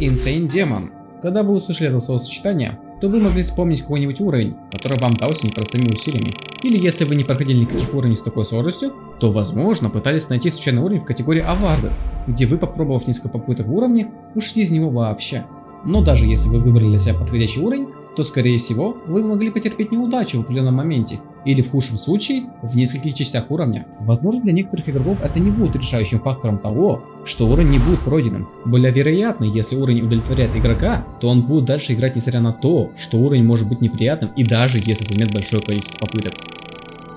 Insane Demon. Когда вы услышали это словосочетание, то вы могли вспомнить какой-нибудь уровень, который вам дался непростыми усилиями. Или если вы не проходили никаких уровней с такой сложностью, то возможно пытались найти случайный уровень в категории Awarded, где вы, попробовав несколько попыток в уровне, ушли из него вообще. Но даже если вы выбрали для себя подходящий уровень, то скорее всего вы могли потерпеть неудачу в определенном моменте, или в худшем случае в нескольких частях уровня. Возможно, для некоторых игроков это не будет решающим фактором того, что уровень не будет пройденным. Более вероятно, если уровень удовлетворяет игрока, то он будет дальше играть несмотря на то, что уровень может быть неприятным и даже если займет большое количество попыток.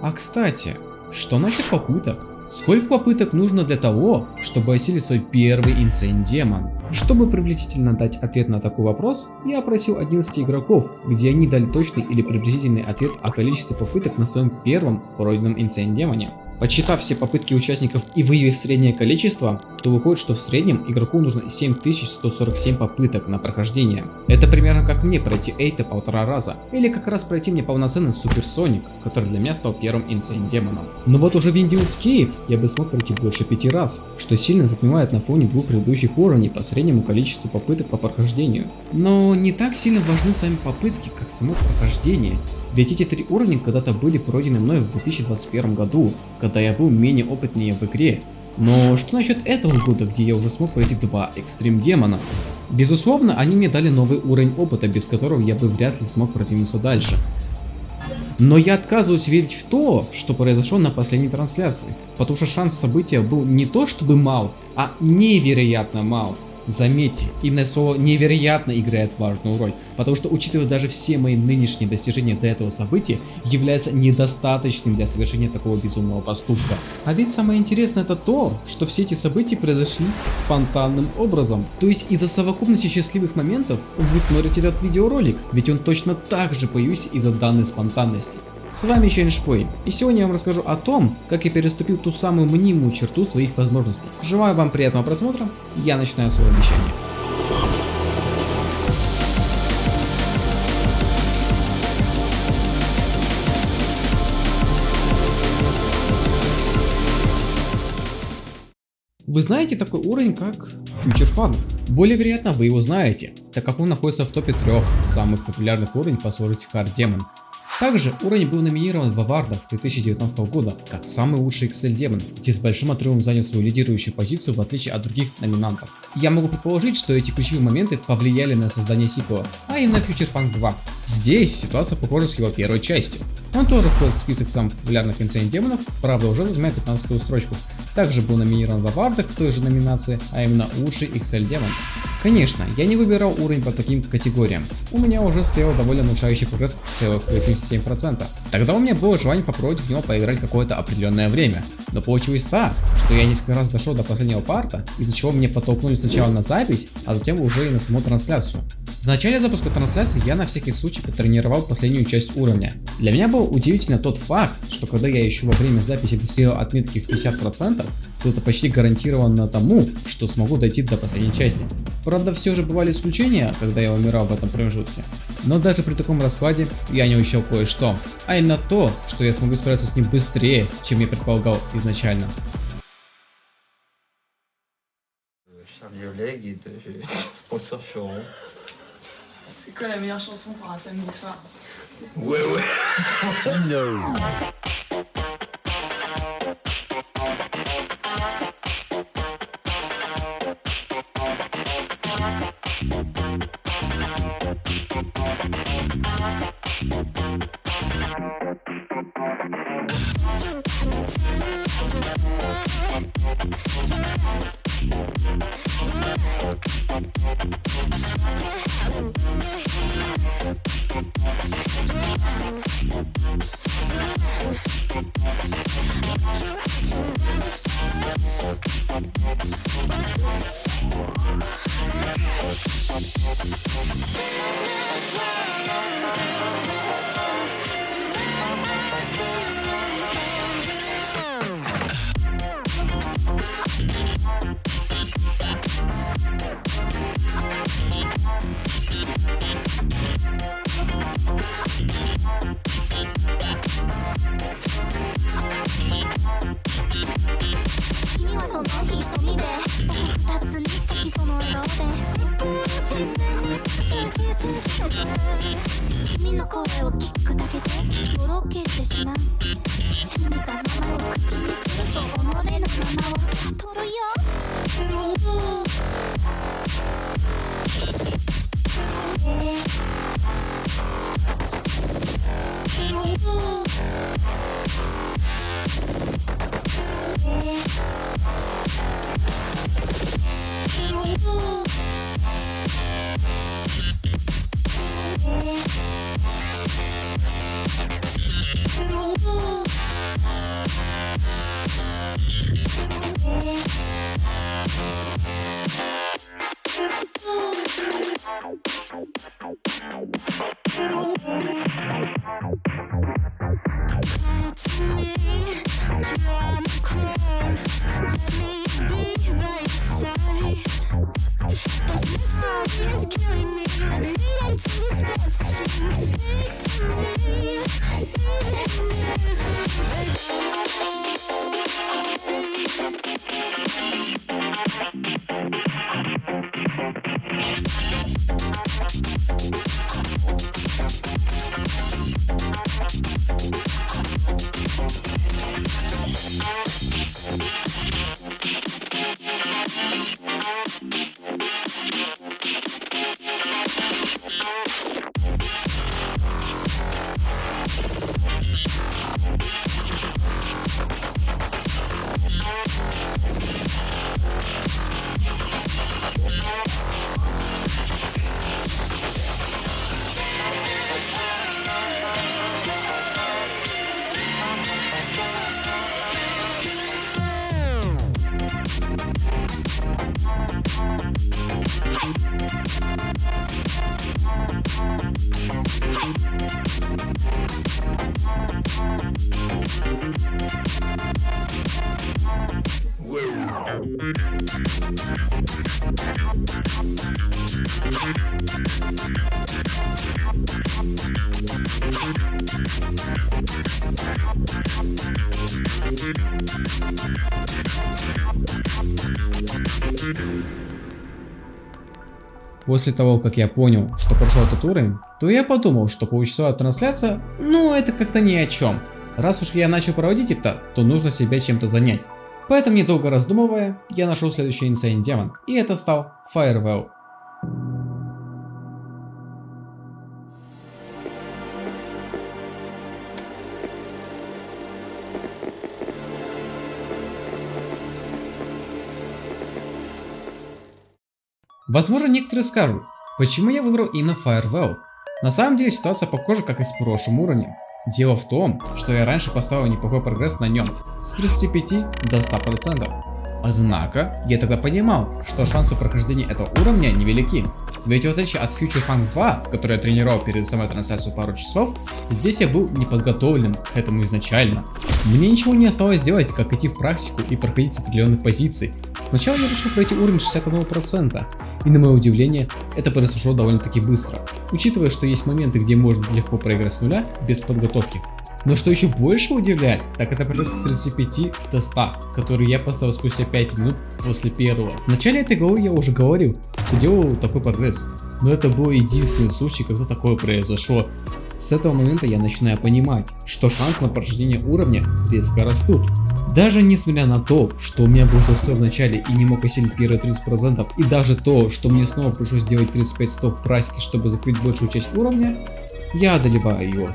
А кстати, что насчет попыток? Сколько попыток нужно для того, чтобы осилить свой первый Insane Demon? Чтобы приблизительно дать ответ на такой вопрос, я опросил 11 игроков, где они дали точный или приблизительный ответ о количестве попыток на своем первом пройденном Insane Demon. Подсчитав все попытки участников и выявив среднее количество, то выходит, что в среднем игроку нужно 7147 попыток на прохождение. Это примерно как мне пройти Эйта 1,5 раза, или как раз пройти мне полноценный Super Sonic, который для меня стал первым Insane Demon. Но вот уже в Indie Escape я бы смог пройти больше 5 раз, что сильно затмевает на фоне двух предыдущих уровней по среднему количеству попыток по прохождению. Но не так сильно важны сами попытки, как само прохождение. Ведь эти 3 уровня когда-то были пройдены мной в 2021 году, когда я был менее опытнее в игре. Но что насчет этого года, где я уже смог пройти 2 Extreme Демона? Безусловно, они мне дали новый уровень опыта, без которого я бы вряд ли смог продвинуться дальше. Но я отказываюсь верить в то, что произошло на последней трансляции, потому что шанс события был не то чтобы мал, а невероятно мал. Заметьте, именно слово «невероятно» играет важную роль, потому что, учитывая даже все мои нынешние достижения до этого события, является недостаточным для совершения такого безумного поступка. А ведь самое интересное это то, что все эти события произошли спонтанным образом. То есть из-за совокупности счастливых моментов вы смотрите этот видеоролик, ведь он точно так же появился из-за данной спонтанности. С вами Чейншпой, и сегодня я вам расскажу о том, как я переступил ту самую мнимую черту своих возможностей. Желаю вам приятного просмотра, я начинаю свое обещание. Вы знаете такой уровень, как Future Funk? Более вероятно, вы его знаете, так как он находится в топе 3 самых популярных уровней по сложности Hard Demon. Также уровень был номинирован в Awardах 2019 года как самый лучший Excel Demon, где с большим отрывом занял свою лидирующую позицию в отличие от других номинантов. Я могу предположить, что эти ключевые моменты повлияли на создание сиквела, а именно Future Funk 2. Здесь ситуация похожа с его первой частью. Он тоже входит в список самых популярных Insane Демонов, правда уже занимает 15-ю строчку. Также был номинирован в Awardах в той же номинации, а именно лучший XL Demon. Конечно, я не выбирал уровень по таким категориям. У меня уже стоял довольно внушающий прогресс целых 87%. Тогда у меня было желание попробовать в него поиграть какое-то определенное время. Но получилось так, что я несколько раз дошел до последнего парта, из-за чего мне подтолкнули сначала на запись, а затем уже и на саму трансляцию. В начале запуска трансляции я на всякий случай потренировал последнюю часть уровня. Для меня был удивительно тот факт, что когда я еще во время записи достигал отметки в 50%, то это почти гарантированно тому, что смогу дойти до последней части. Правда, все же бывали исключения, когда я умирал в этом промежутке. Но даже при таком раскладе я не учел кое-что, а именно то, что я смогу справиться с ним быстрее, чем я предполагал изначально. C'est quoi la meilleure chanson pour un samedi soir? Ouais, ouais. No. 君の声を聞くだけでとろけてしまう君が名前を口にすると己のままを悟るよПосле того, как я понял, что прошел этот уровень, то я подумал, что получасовая трансляция, ну это как-то ни о чем. Раз уж я начал проводить это, то нужно себя чем-то занять. Поэтому, недолго раздумывая, я нашел следующий Insane Demon, и это стал Firewall. Возможно, некоторые скажут, почему я выбрал именно Firewall. На самом деле ситуация похожа, как и с прошлым уровнем. Дело в том, что я раньше поставил неплохой прогресс на нем с 35 до 100%. Однако, я тогда понимал, что шансы прохождения этого уровня невелики. Ведь в отличие от Future Funk 2, который я тренировал перед самой трансляцией пару часов, здесь я был не подготовлен к этому изначально. Мне ничего не осталось сделать, как идти в практику и проходить с определенных позиций. Сначала я решил пройти уровень 61%, и на мое удивление, это произошло довольно-таки быстро, учитывая, что есть моменты, где можно легко проиграть с нуля без подготовки. Но что еще больше удивляет, так это прогресс с 35 до 100, который я поставил спустя 5 минут после первого. В начале этой главы я уже говорил, что делал такой прогресс, но это был единственный случай, когда такое произошло. С этого момента я начинаю понимать, что шансы на прохождение уровня резко растут. Даже несмотря на то, что у меня был застой в начале и не мог осилить первые 30%, и даже то, что мне снова пришлось сделать 35 стоп практики, чтобы закрыть большую часть уровня, я одолеваю его.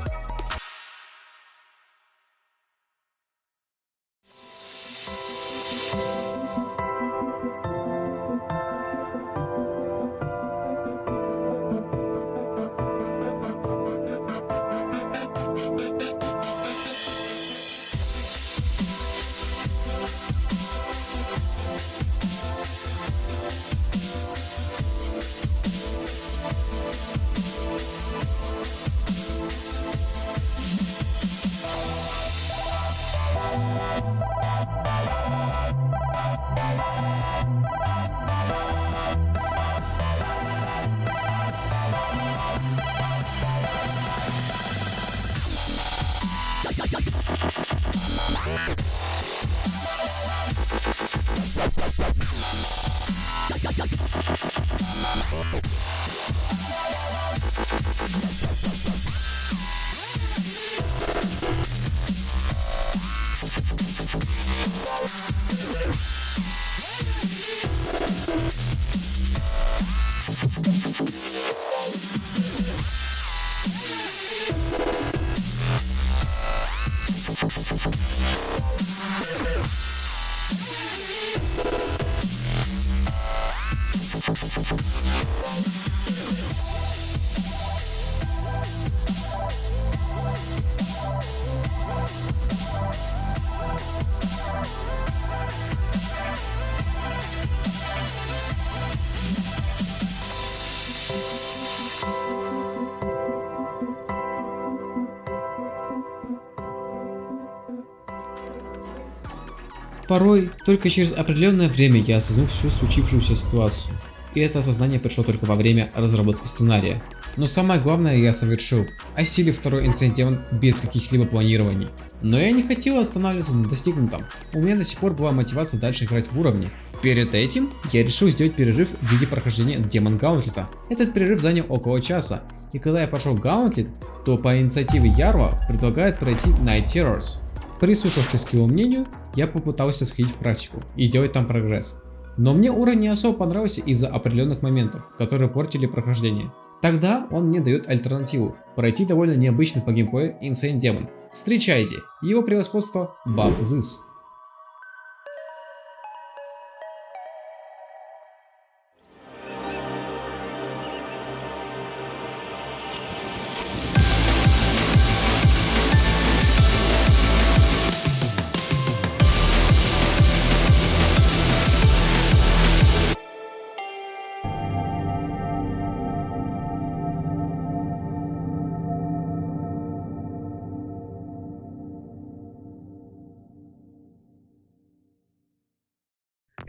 Порой только через определенное время я осознал всю случившуюся ситуацию. И это осознание пришло только во время разработки сценария. Но самое главное я совершил, осилив второй инцидент без каких-либо планирований. Но я не хотел останавливаться на достигнутом. У меня до сих пор была мотивация дальше играть в уровне. Перед этим я решил сделать перерыв в виде прохождения Demon Gauntlet. Этот перерыв занял около часа. И когда я пошел в Gauntlet, то по инициативе Ярва предлагает пройти Night Terrors. Прислушавшись к его мнению, я попытался сходить в практику и сделать там прогресс. Но мне уровень не особо понравился из-за определенных моментов, которые портили прохождение. Тогда он мне дает альтернативу – пройти довольно необычный по геймплею Insane Demon. Встречайте, его превосходство Buff This.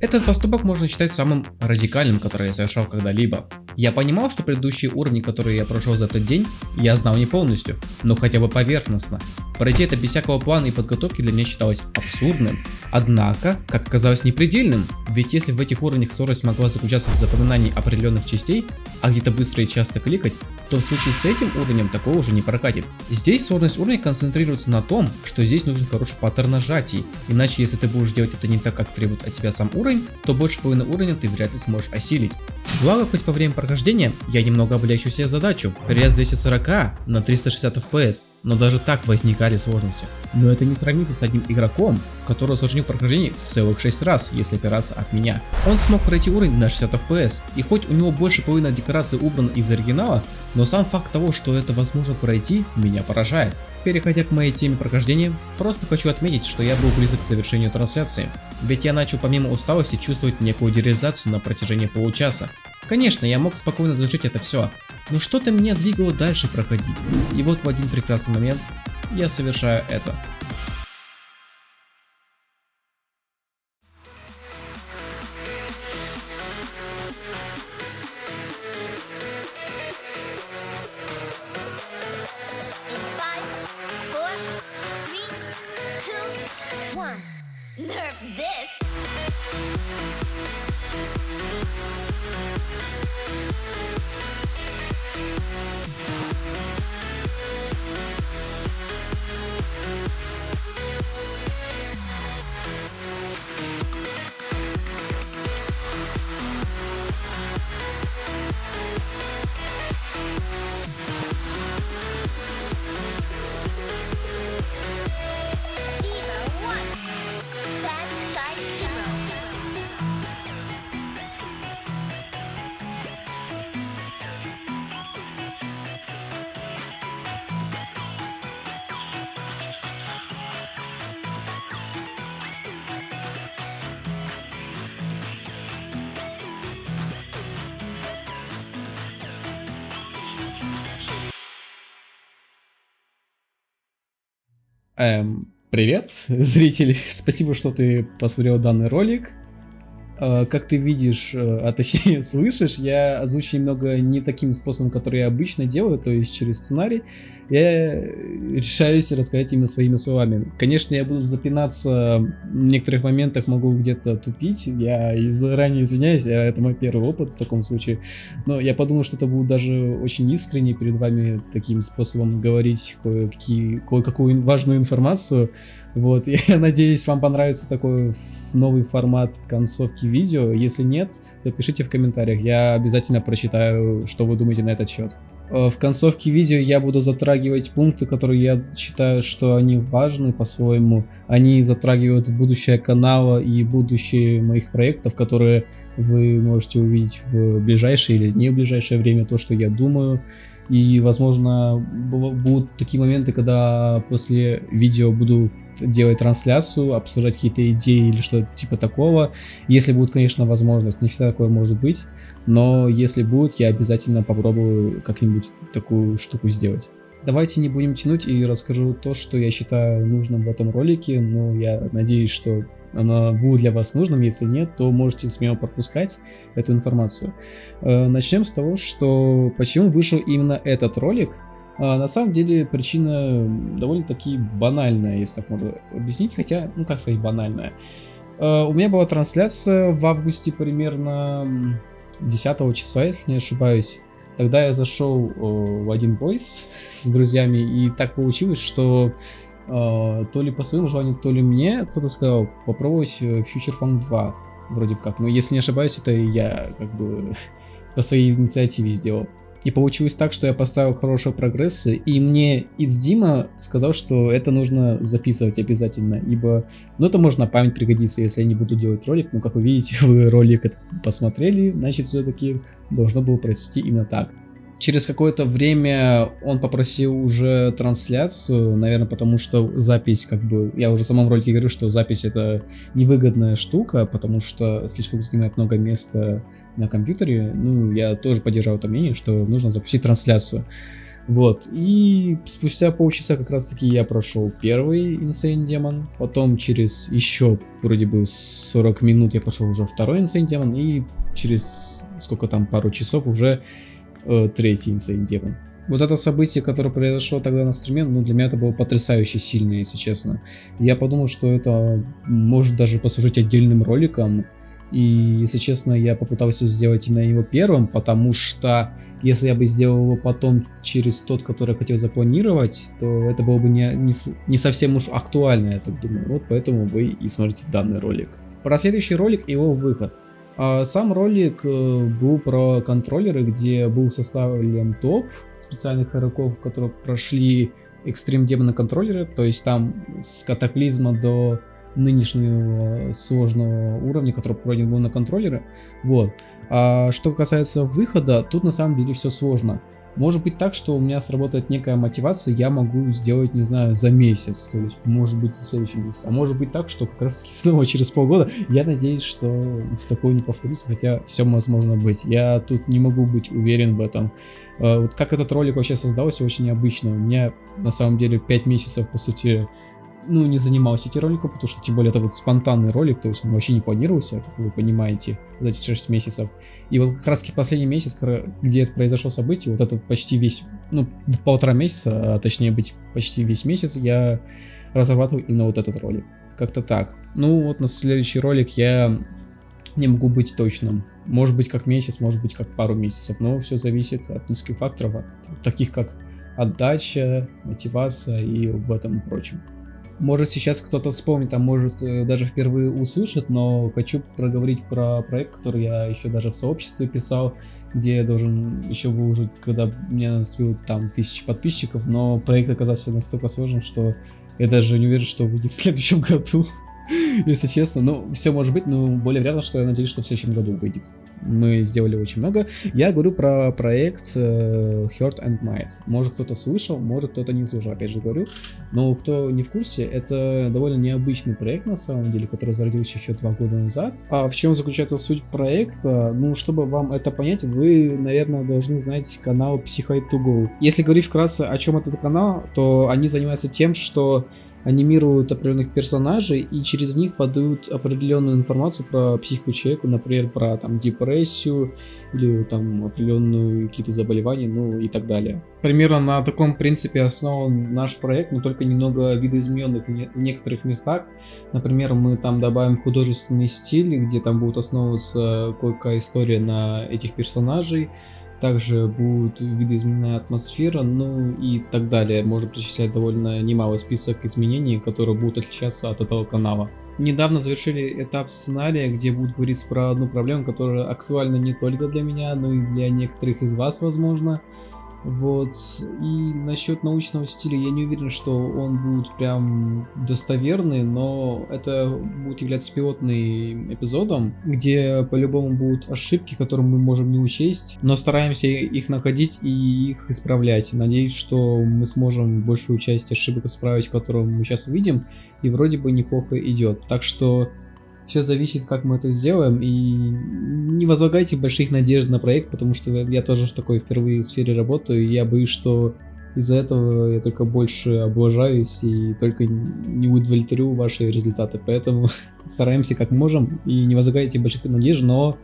Этот поступок можно считать самым радикальным, который я совершал когда-либо. Я понимал, что предыдущие уровни, которые я прошел за этот день, я знал не полностью, но хотя бы поверхностно. Пройти это без всякого плана и подготовки для меня считалось абсурдным, однако, как оказалось, непредельным, ведь если в этих уровнях сложность могла заключаться в запоминании определенных частей, а где-то быстро и часто кликать, то в случае с этим уровнем такого уже не прокатит. Здесь сложность уровня концентрируется на том, что здесь нужен хороший паттерн нажатий, иначе если ты будешь делать это не так, как требует от тебя сам уровень, то больше половины уровня ты вряд ли сможешь осилить. Благо, хоть во время прохождения я немного облегчил себе задачу, перейдя с 240 на 360 FPS, но даже так возникали сложности. Но это не сравнится с одним игроком, который усложнил прохождение в целых 6 раз, если опираться от меня. Он смог пройти уровень на 60 FPS, и хоть у него больше половины декораций убрана из оригинала, но сам факт того, что это возможно пройти, меня поражает. Переходя к моей теме прохождения, просто хочу отметить, что я был близок к завершению трансляции, ведь я начал помимо усталости чувствовать некую дереализацию на протяжении получаса. Конечно, я мог спокойно завершить это все, но что-то меня двигало дальше проходить, и вот в один прекрасный момент я совершаю это. Nerf this! Привет, зритель, спасибо, что ты посмотрел данный ролик. Как ты видишь, а точнее слышишь, я озвучу немного не таким способом, который я обычно делаю, то есть через сценарий. Я решаюсь рассказать именно своими словами. Конечно, я буду запинаться, в некоторых моментах могу где-то тупить, я заранее извиняюсь, это мой первый опыт в таком случае. Но я подумал, что это будет даже очень искренне перед вами таким способом говорить кое-какую важную информацию. Вот, я надеюсь, вам понравится такой новый формат концовки видео. Если нет, то пишите в комментариях, я обязательно прочитаю, что вы думаете на этот счет. В концовке видео я буду затрагивать пункты, которые я считаю, что они важны по-своему. Они затрагивают будущее канала и будущее моих проектов, которые вы можете увидеть в ближайшее или не в ближайшее время, то, что я думаю. И, возможно, будут такие моменты, когда после видео буду делать трансляцию, обсуждать какие-то идеи или что-то типа такого. Если будет, конечно, возможность, не всегда такое может быть, но если будет, я обязательно попробую как-нибудь такую штуку сделать. Давайте не будем тянуть и расскажу то, что я считаю нужным в этом ролике, но я надеюсь, что оно будет для вас нужным. Если нет, то можете смело пропускать эту информацию. Начнем с того, что почему вышел именно этот ролик. На самом деле причина довольно-таки банальная, если так можно объяснить, хотя, ну как сказать, банальная. У меня была трансляция в августе примерно 10 числа, если не ошибаюсь. Тогда я зашел в один бойс с друзьями, и так получилось, что то ли по своему желанию, то ли мне кто-то сказал попробовать Future Funk 2, вроде как. Но если не ошибаюсь, это я как бы по своей инициативе сделал. И получилось так, что я поставил хорошие прогрессы, и мне Дима сказал, что это нужно записывать обязательно, ибо, ну, это может на память пригодиться, если я не буду делать ролик. Но, как вы видите, вы ролик этот посмотрели, значит, все-таки должно было произойти именно так. Через какое-то время он попросил уже трансляцию, наверное, потому что запись, как бы, я уже в самом ролике говорю, что запись это невыгодная штука, потому что слишком занимает много места на компьютере. Ну, я тоже поддержал это мнение, что нужно запустить трансляцию. Вот, и спустя полчаса как раз таки я прошел первый Insane Demon, потом через еще вроде бы 40 минут я прошел уже второй Insane Demon, и через сколько там, пару часов уже третий Insane Demon. Вот это событие, которое произошло тогда на стриме, ну для меня это было потрясающе сильно, если честно. Я подумал, что это может даже послужить отдельным роликом. И, если честно, я попытался сделать именно его первым, потому что если я бы сделал его потом через тот, который я хотел запланировать, то это было бы не совсем уж актуально, я так думаю. Вот поэтому вы и смотрите данный ролик. Про следующий ролик и его выход. Сам ролик был про контроллеры, где был составлен топ специальных игроков, которые прошли Extreme Demon контроллеры, то есть там с катаклизма до нынешнего сложного уровня, который пройден был на контроллеры. Вот. А что касается выхода, тут на самом деле все сложно. Может быть так, что у меня сработает некая мотивация, я могу сделать, не знаю, за месяц, то есть может быть в следующем месяце. А может быть так, что как раз таки снова через полгода. Я надеюсь, что такое не повторится, хотя все возможно быть. Я тут не могу быть уверен в этом. Вот как этот ролик вообще создался, очень необычно. У меня на самом деле 5 месяцев, по сути, ну, не занимался этим роликом, потому что, тем более, это вот спонтанный ролик, то есть он вообще не планировался, как вы понимаете, вот эти 6 месяцев. И вот как раз таки последний месяц, где это произошло событие, вот это почти весь, ну, 1,5 месяца, а точнее быть, почти весь месяц я разрабатывал именно вот этот ролик. Как-то так. Ну, вот на следующий ролик я не могу быть точным. Может быть, как месяц, может быть, как пару месяцев, но все зависит от нескольких факторов, таких как отдача, мотивация и в этом прочем. Может сейчас кто-то вспомнит, а может даже впервые услышит, но хочу проговорить про проект, который я еще даже в сообществе писал, где я должен еще выложить, когда мне наступило там 1000 подписчиков, но проект оказался настолько сложным, что я даже не уверен, что выйдет в следующем году, если честно. Ну, все может быть, но более вероятно, что я надеюсь, что в следующем году выйдет. Мы сделали очень много. Я говорю про проект Heart and Might. Может кто-то слышал, может кто-то не слышал, опять же говорю. Но кто не в курсе, это довольно необычный проект на самом деле, который зародился еще 2 года назад. А в чем заключается суть проекта? Ну, чтобы вам это понять, вы, наверное, должны знать канал Psychoid2Go. Если говорить вкратце, о чем этот канал, то они занимаются тем, что анимируют определенных персонажей и через них подают определенную информацию про психику человека, например, про там депрессию или там определенные какие-то заболевания, ну и так далее. Примерно на таком принципе основан наш проект, но только немного видоизмененных в некоторых местах. Например, мы там добавим художественный стиль, где там будет основываться кое-какая история на этих персонажей. Также будет видоизмененная атмосфера, ну и так далее. Можно перечислять довольно немалый список изменений, которые будут отличаться от этого канала. Недавно завершили этап сценария, где будет говориться про одну проблему, которая актуальна не только для меня, но и для некоторых из вас, возможно. Вот. И насчет научного стиля я не уверен, что он будет прям достоверный, но это будет являться пилотным эпизодом, где по-любому будут ошибки, которые мы можем не учесть, но стараемся их находить и их исправлять. Надеюсь, что мы сможем большую часть ошибок исправить, которые мы сейчас видим, и вроде бы неплохо идет. Так что все зависит, как мы это сделаем, и не возлагайте больших надежд на проект, потому что я тоже в такой впервые сфере работаю, и я боюсь, что из-за этого я только больше облажаюсь и только не удовлетворю ваши результаты, поэтому стараемся как можем, и не возлагайте больших надежд, но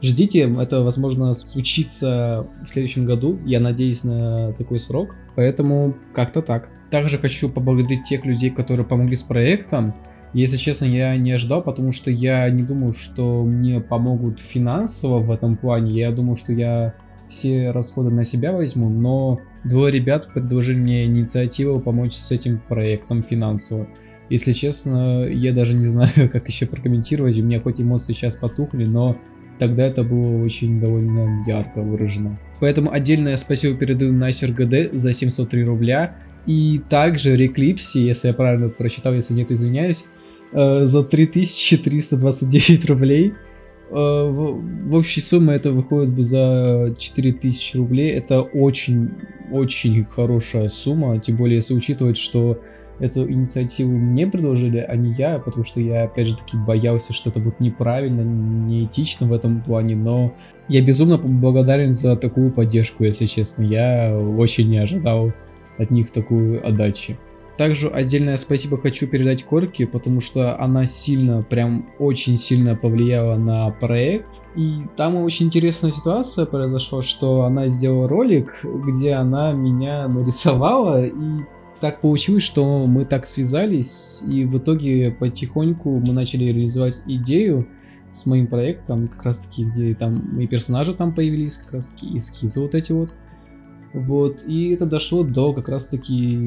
ждите, это возможно случится в следующем году, я надеюсь на такой срок, поэтому как-то так. Также хочу поблагодарить тех людей, которые помогли с проектом. Если честно, я не ожидал, потому что я не думал, что мне помогут финансово в этом плане. Я думал, что я все расходы на себя возьму, но двое ребят предложили мне инициативу помочь с этим проектом финансово. Если честно, я даже не знаю, как еще прокомментировать. У меня хоть эмоции сейчас потухли, но тогда это было очень довольно ярко выражено. Поэтому отдельное спасибо передаю Насер ГД за 703 рубля. И также Реклипси, если я правильно прочитал, если нет, извиняюсь, за 3329 рублей. В общей сумме это выходит бы за 4000 рублей. Это очень хорошая сумма, тем более если учитывать, что эту инициативу мне предложили, а не я, потому что я опять же таки боялся, что это будет неправильно, неэтично в этом плане, но я безумно благодарен за такую поддержку, если честно. Я очень не ожидал от них такую отдачу. Также отдельное спасибо хочу передать Корке, потому что она сильно, прям очень сильно повлияла на проект. И там очень интересная ситуация произошла, что она сделала ролик, где она меня нарисовала, и так получилось, что мы так связались, и в итоге потихоньку мы начали реализовать идею с моим проектом, как раз таки, где там мои персонажи там появились, как раз таки эскизы вот эти вот. Вот, и это дошло до как раз таки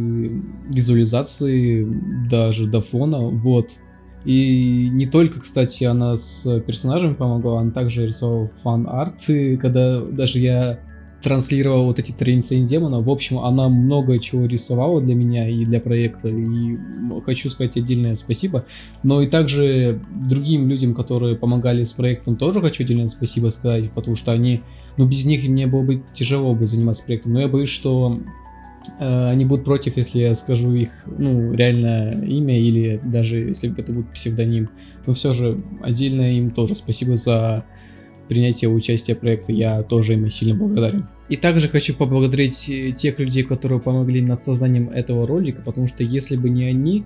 визуализации, даже до фона, вот. И не только, кстати, она с персонажами помогла, она также рисовала фан-арты, когда даже я транслировал вот эти 3 Insane демона. В общем, она много чего рисовала для меня и для проекта, и хочу сказать отдельное спасибо. Но и также другим людям, которые помогали с проектом, тоже хочу отдельное спасибо сказать, потому что они, ну, без них мне было бы тяжело бы заниматься проектом. Но я боюсь, что они будут против, если я скажу их, ну, реальное имя, или даже если это будет псевдоним. Но все же отдельно им тоже спасибо за принятие участия в проекте, я тоже им сильно благодарен. И также хочу поблагодарить тех людей, которые помогли над созданием этого ролика, потому что если бы не они,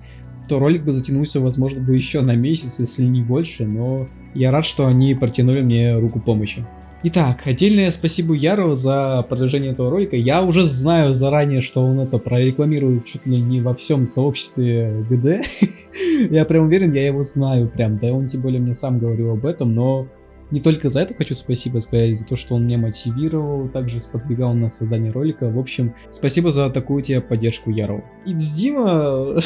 то ролик бы затянулся, возможно, бы еще на месяц, если не больше, но я рад, что они протянули мне руку помощи. Итак, отдельное спасибо Яру за продвижение этого ролика. Я уже знаю заранее, что он это прорекламирует чуть ли не во всем сообществе ГД. Я прям уверен, я его знаю прям, да он тем более мне сам говорил об этом, но не только за это хочу спасибо сказать, за то, что он меня мотивировал, также сподвигал на создание ролика. В общем, спасибо за такую тебе поддержку, Яру. Дима...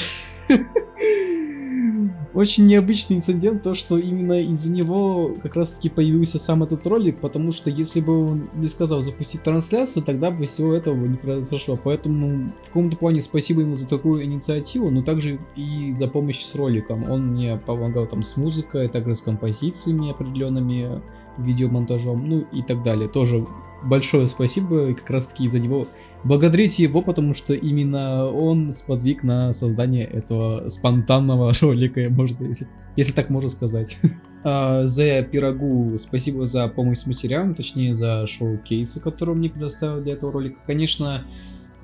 Очень необычный инцидент, то, что именно из-за него как раз таки появился сам этот ролик, потому что если бы он не сказал запустить трансляцию, тогда бы всего этого не произошло. Поэтому в каком-то плане спасибо ему за такую инициативу, но также и за помощь с роликом. Он мне помогал там с музыкой, также с композициями определенными, видеомонтажом, ну и так далее. Тоже большое спасибо, и как раз таки из-за него благодарите его, потому что именно он сподвиг на создание этого спонтанного ролика, можно, если так можно сказать. За Пирогу спасибо за помощь с материалом, точнее за шоу-кейсы, которые он мне предоставил для этого ролика. Конечно,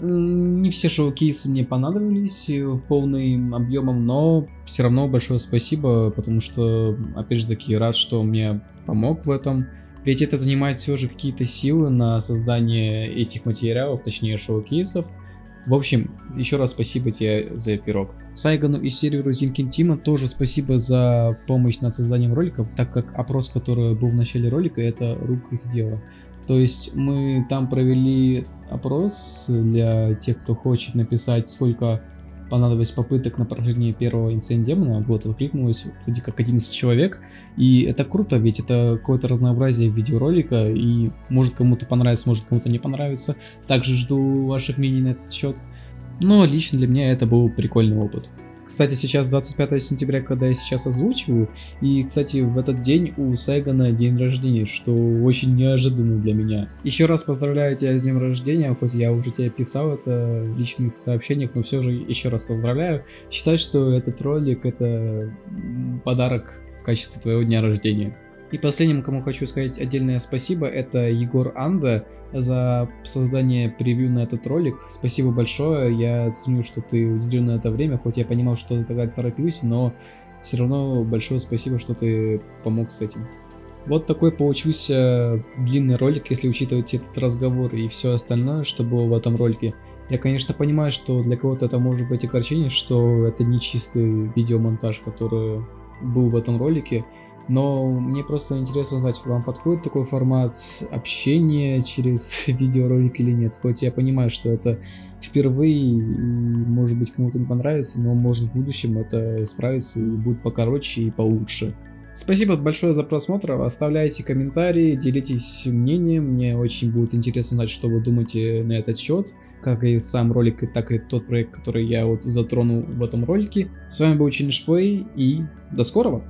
Не все шоу-кейсы мне понадобились в полным объемом, но все равно большое спасибо, потому что, опять же таки, рад, что мне помог в этом. Ведь это занимает все же какие-то силы на создание этих материалов, точнее шоу-кейсов. В общем, еще раз спасибо тебе за пирог. Сайгану и серверу Зинкин Тима тоже спасибо за помощь над созданием роликов, так как опрос, который был в начале ролика, это рук их дело. То есть мы там провели опрос для тех, кто хочет написать, сколько понадобилось попыток на прохождение первого Insane Demon. Вот, откликнулось вроде как 11 человек. И это круто, ведь это какое-то разнообразие видеоролика. И может кому-то понравится, может кому-то не понравится. Также жду ваших мнений на этот счет. Но лично для меня это был прикольный опыт. Кстати, сейчас 25 сентября, когда я сейчас озвучиваю, и, кстати, в этот день у Сайгана день рождения, что очень неожиданно для меня. Еще раз поздравляю тебя с днем рождения, хоть я уже тебе писал это в личных сообщениях, но все же еще раз поздравляю. Считай, что этот ролик это подарок в качестве твоего дня рождения. И последним, кому хочу сказать отдельное спасибо, это Егор Анда за создание превью на этот ролик. Спасибо большое, я ценю, что ты уделил на это время, хоть я понимал, что ты тогда торопился, но все равно большое спасибо, что ты помог с этим. Вот такой получился длинный ролик, если учитывать этот разговор и все остальное, что было в этом ролике. Я, конечно, понимаю, что для кого-то это может быть огорчение, что это не чистый видеомонтаж, который был в этом ролике. Но мне просто интересно знать, вам подходит такой формат общения через видеоролик или нет. Хоть я понимаю, что это впервые и может быть кому-то не понравится, но может в будущем это исправится и будет покороче и получше. Спасибо большое за просмотр, оставляйте комментарии, делитесь мнением, мне очень будет интересно знать, что вы думаете на этот счет, как и сам ролик, так и тот проект, который я вот затронул в этом ролике. С вами был Challenge Play и до скорого!